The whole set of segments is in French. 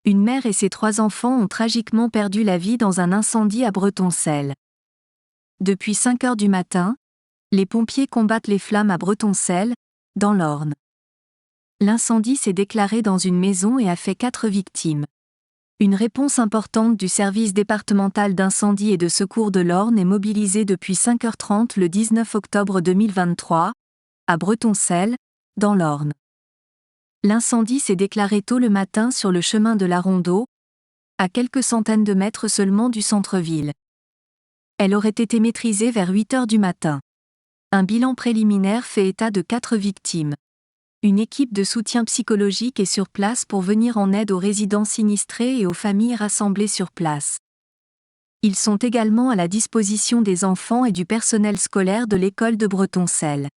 Une mère et ses 3 enfants ont tragiquement perdu la vie dans un incendie à Bretoncelles. Depuis 5 heures du matin, les pompiers combattent les flammes à Bretoncelles, dans l'Orne. L'incendie s'est déclaré dans une maison et a fait 4 victimes. Une réponse importante du service départemental d'incendie et de secours de l'Orne est mobilisée depuis 5h30 le 19 octobre 2023, à Bretoncelles, dans l'Orne. L'incendie s'est déclaré tôt le matin sur le chemin de la Rondeau, à quelques centaines de mètres seulement du centre-ville. Elle aurait été maîtrisée vers 8 heures du matin. Un bilan préliminaire fait état de 4 victimes. Une équipe de soutien psychologique est sur place pour venir en aide aux résidents sinistrés et aux familles rassemblées sur place. Ils sont également à la disposition des enfants et du personnel scolaire de l'école de Bretoncelles.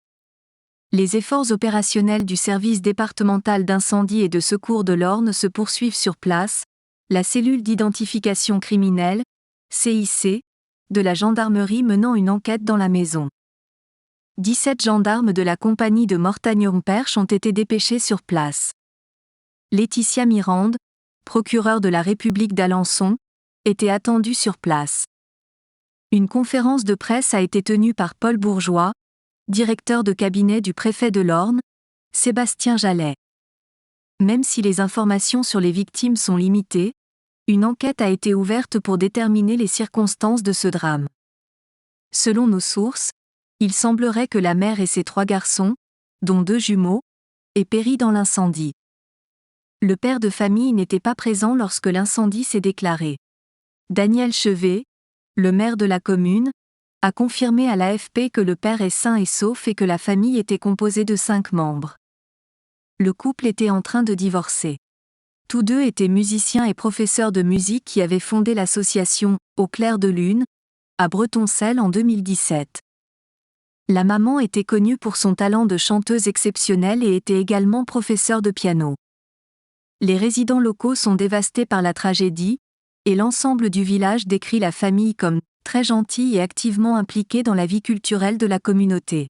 Les efforts opérationnels du service départemental d'incendie et de secours de l'Orne se poursuivent sur place, la cellule d'identification criminelle, CIC, de la gendarmerie menant une enquête dans la maison. 17 gendarmes de la compagnie de Mortagne-Perche ont été dépêchés sur place. Laetitia Mirande, procureure de la République d'Alençon, était attendue sur place. Une conférence de presse a été tenue par Paul Bourgeois, directeur de cabinet du préfet de l'Orne, Sébastien Jallet. Même si les informations sur les victimes sont limitées, une enquête a été ouverte pour déterminer les circonstances de ce drame. Selon nos sources, il semblerait que la mère et ses 3 garçons, dont 2 jumeaux, aient péri dans l'incendie. Le père de famille n'était pas présent lorsque l'incendie s'est déclaré. Daniel Chevet, le maire de la commune, a confirmé à l'AFP que le père est sain et sauf et que la famille était composée de 5 membres. Le couple était en train de divorcer. Tous 2 étaient musiciens et professeurs de musique qui avaient fondé l'association « Au clair de lune » à Bretoncelles en 2017. La maman était connue pour son talent de chanteuse exceptionnel et était également professeure de piano. Les résidents locaux sont dévastés par la tragédie, et l'ensemble du village décrit la famille comme « très gentille et activement impliquée dans la vie culturelle de la communauté ».